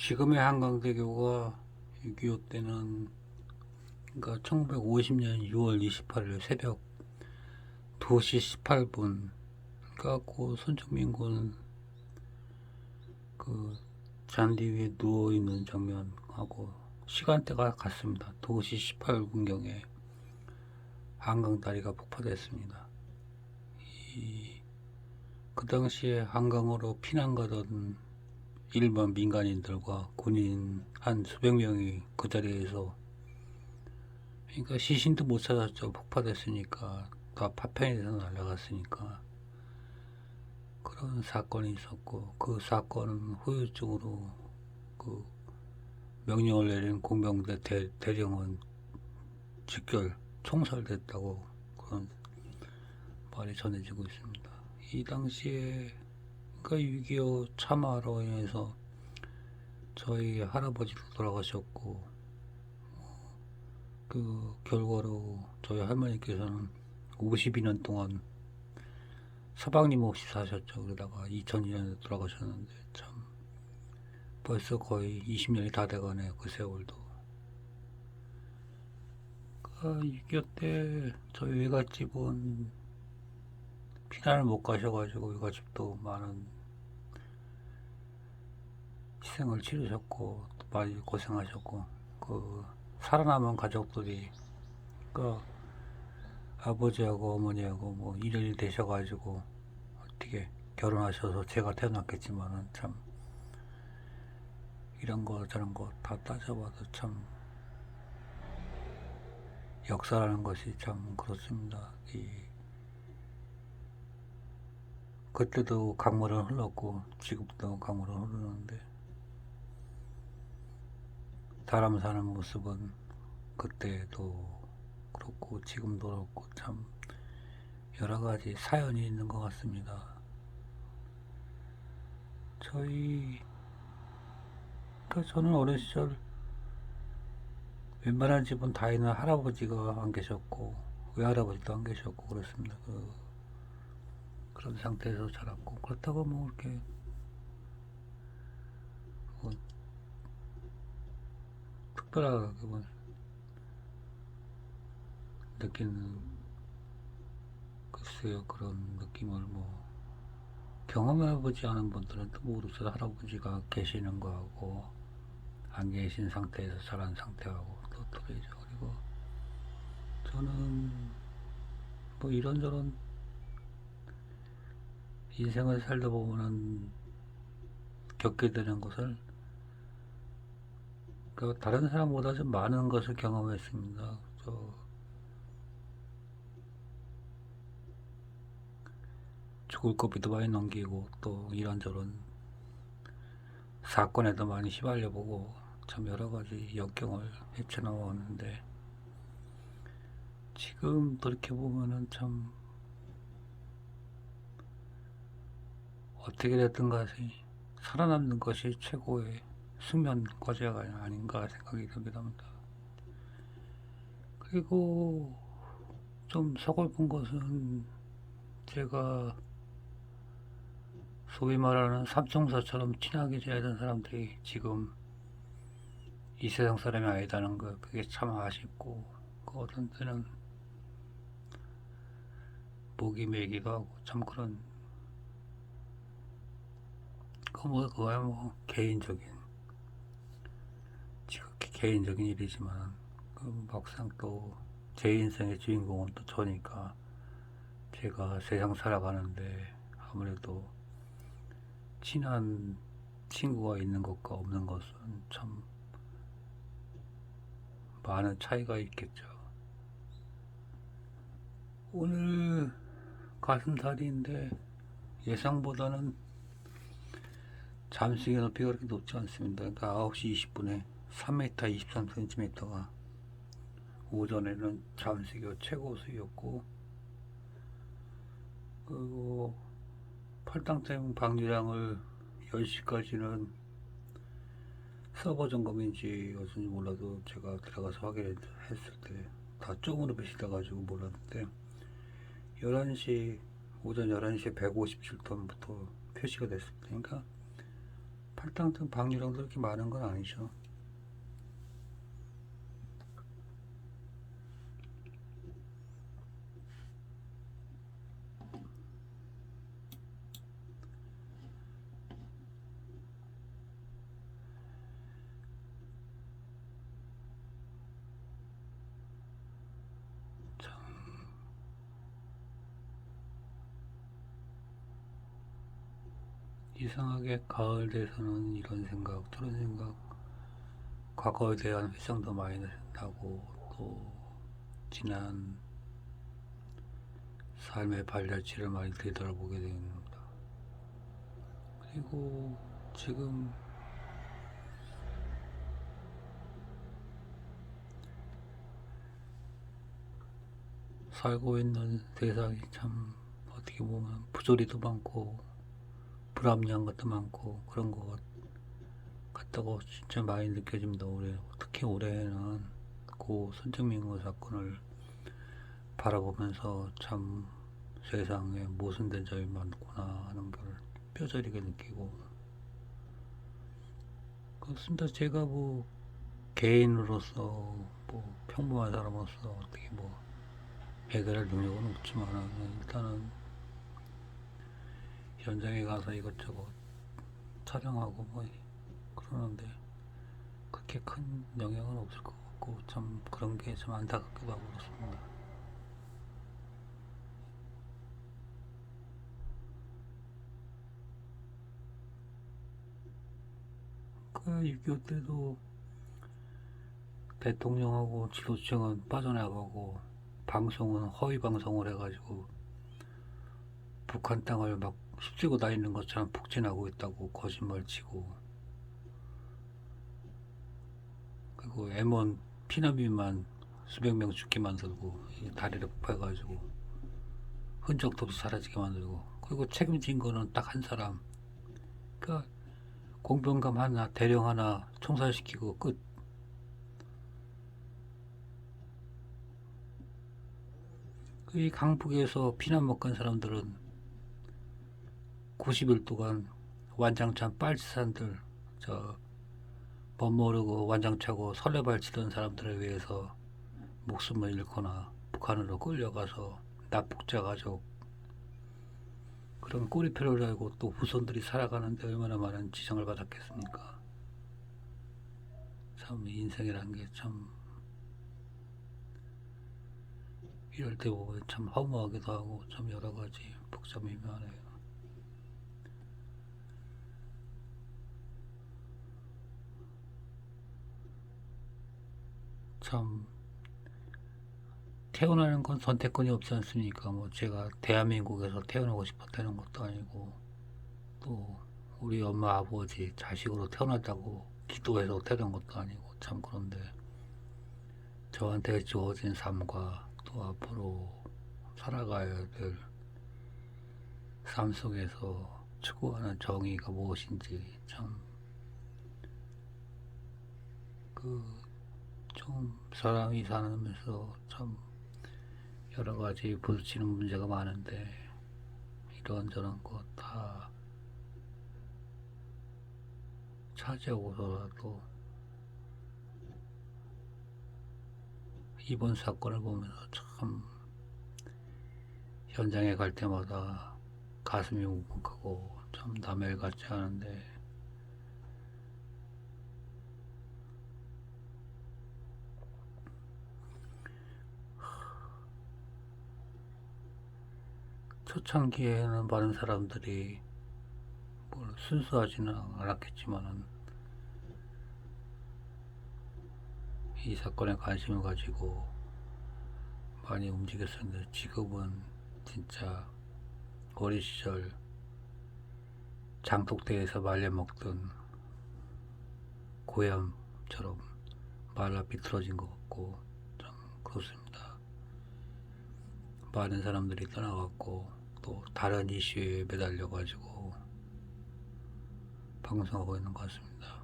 지금의 한강대교가 6.25 때는 그러니까 1950년 6월 28일 새벽 2시 18분 그래갖고 손정민 군은 그 잔디 위에 누워있는 장면하고 시간대가 같습니다. 2시 18분경에 한강다리가 폭파됐습니다. 그 당시에 한강으로 피난 가던 일반 민간인들과 군인 한 수백 명이 그 자리에서, 그러니까 시신도 못 찾았죠. 폭파됐으니까 다 파편에서 날아갔으니까. 그런 사건이 있었고, 그 사건은 후유증으로 그 명령을 내린 공병대 대령은 직결 총살됐다고 그런 말이 전해지고 있습니다. 이 당시에 그러니까 6.25 참화로 인해서 저희 할아버지도 돌아가셨고, 그 결과로 저희 할머니께서는 52년 동안 서방님 없이 사셨죠. 그러다가 2002년에 돌아가셨는데 참 벌써 거의 20년이 다 돼가네요. 그 세월도. 6.25 때 저희 외갓집은 피난을 못 가셔가지고 외갓집도 많은 희생을 치르셨고 또 많이 고생하셨고, 그 살아남은 가족들이 그 아버지하고 어머니하고 뭐 일년이 되셔가지고 어떻게 결혼하셔서 제가 태어났겠지만은 참 이런 거 저런 거 다 따져봐도 참 역사라는 것이 참 그렇습니다. 그때도 강물은 흘렀고 지금도 강물은 흐르는데 사람 사는 모습은 그때도 그렇고 지금도 그렇고 참 여러 가지 사연이 있는 것 같습니다. 저는 어린 시절 웬만한 집은 다 있는 할아버지가 안 계셨고 외할아버지도 안 계셨고 그렇습니다. 그런 상태에서 자랐고, 그렇다고 뭐 이렇게 뭐 특별하게 뭐 느끼는, 글쎄요, 그런 느낌을 뭐 경험해보지 않은 분들은 또 모르죠. 할아버지가 계시는 거하고 안 계신 상태에서 자란 상태하고 또 틀리죠. 그리고 저는 뭐 이런저런 인생을 살다 보면은 겪게 되는 것을, 그 다른 사람보다 좀 많은 것을 경험했습니다. 죽을 고비도 많이 넘기고 또 이런저런 사건에도 많이 휘말려보고 참 여러 가지 역경을 헤쳐나왔는데, 지금 돌이켜보면은 참 어떻게 됐든 간에 살아남는 것이 최고의 숙면 과제가 아닌가 생각이 듭니다. 그리고 좀 서글픈 것은 제가 소위 말하는 삼총사처럼 친하게 지내야 되는 사람들이 지금 이 세상 사람이 아니다는 거, 그게 참 아쉽고, 그 어떤 때는 목이 메기도 하고 참 그런, 그거야 뭐 지극히 개인적인 일이지만 그 막상 또 제 인생의 주인공은 또 저니까 제가 세상 살아가는데 아무래도 친한 친구가 있는 것과 없는 것은 참 많은 차이가 있겠죠. 오늘 가슴살이인데 예상보다는 잠수기 높이가 그렇게 높지 않습니다. 그러니까 9시 20분에 3m 23cm가 오전에는 잠수기가 최고 수였고, 그리고 팔당댐 방류량을 10시까지는 서버 점검인지 어쩐지 몰라도 제가 들어가서 확인했을 때 다 쪽으로 배시돼 가지고 몰랐는데, 11시 오전 11시에 157톤부터 표시가 됐습니다. 그러니까 팔당등 방류량도 그렇게 많은 건 아니죠. 이상하게 가을 돼서는 이런 생각 저런 생각, 과거에 대한 회상도 많이 나고, 또 지난 삶의 발자취를 많이 되돌아보게 됩니다. 그리고 지금 살고 있는 세상이 참 어떻게 보면 부조리도 많고 불합리한 것도 많고 그런 것 같다고 진짜 많이 느껴집니다. 올해 특히 올해는 고 손정민고 사건을 바라보면서 참 세상에 모순된 점이 많구나 하는 걸 뼈저리게 느끼고 그렇습니다. 제가 뭐 개인으로서 뭐 평범한 사람으로서 어떻게 뭐 해결할 능력은 없지만 일단은 현장에 가서 이것저것 촬영하고 뭐 그러는데 그렇게 큰 영향은 없을 것 같고 참 그런 게 좀 안타깝기도 하고 그렇습니다. 그 6.25 때도 대통령하고 지도층은 빠져나가고 방송은 허위 방송을 해가지고 북한 땅을 막 휩쓸고 다니는 것처럼 북진하고 있다고 거짓말 치고, 그리고 M1 피난민만 수백 명 죽게 만들고 다리를 폭파해가지고 흔적도 없이 사라지게 만들고, 그리고 책임진 거는 딱 한 사람. 그러니까 공병감 하나 대령 하나 총살시키고 끝. 이 강북에서 피난 못 간 사람들은 90일 동안 완장찬 빨치산들, 저 멋모르고 완장차고 설레발 치던 사람들에 의해서 목숨을 잃거나 북한으로 끌려가서 납북자 가족, 그런 꼬리표를 달고 또 후손들이 살아가는데 얼마나 많은 지정을 받았겠습니까? 참 인생이란 게 참 이럴 때 보면 참 허무하기도 하고 참 여러 가지 복잡미묘하네요. 참 태어나는 건 선택권이 없지 않습니까? 뭐 제가 대한민국에서 태어나고 싶었다는 것도 아니고, 또 우리 엄마 아버지 자식으로 태어났다고 기도해서 태어난 것도 아니고, 참 그런데 저한테 주어진 삶과 또 앞으로 살아가야 될 삶 속에서 추구하는 정의가 무엇인지 참 그 좀 사람이 살면서 참 여러 가지 부딪히는 문제가 많은데 이런저런 것 다 차지하고서라도 이번 사건을 보면서 참 현장에 갈 때마다 가슴이 묵묵하고 참 남의 일 같지 않은데, 초창기에는 많은 사람들이 뭘 순수하지는 않았겠지만은 이 사건에 관심을 가지고 많이 움직였었는데, 지금은 진짜 어린 시절 장독대에서 말려먹던 고향처럼 말라 비틀어진 것 같고 참 그렇습니다. 많은 사람들이 떠나갔고 또 다른 이슈에 매달려가지고 방송하고 있는 것 같습니다.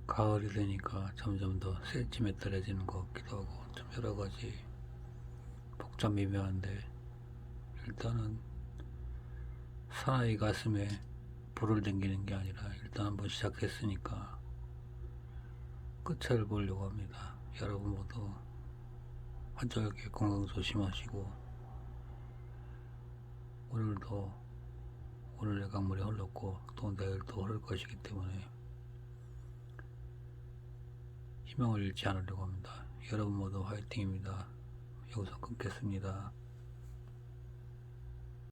가을이 되니까 점점 더 세지매떨해지는 것 같기도 하고 좀 여러 가지 복잡 미묘한데, 일단은 사나이 가슴에 불을 당기는 게 아니라 일단 한번 시작했으니까 끝을 보려고 합니다. 여러분 모두 안전하게 건강 조심하시고, 오늘도 오늘의 강물이 흘렀고 또 내일도 흐를 것이기 때문에 희망을 잃지 않으려고 합니다. 여러분 모두 화이팅입니다. 여기서 끊겠습니다.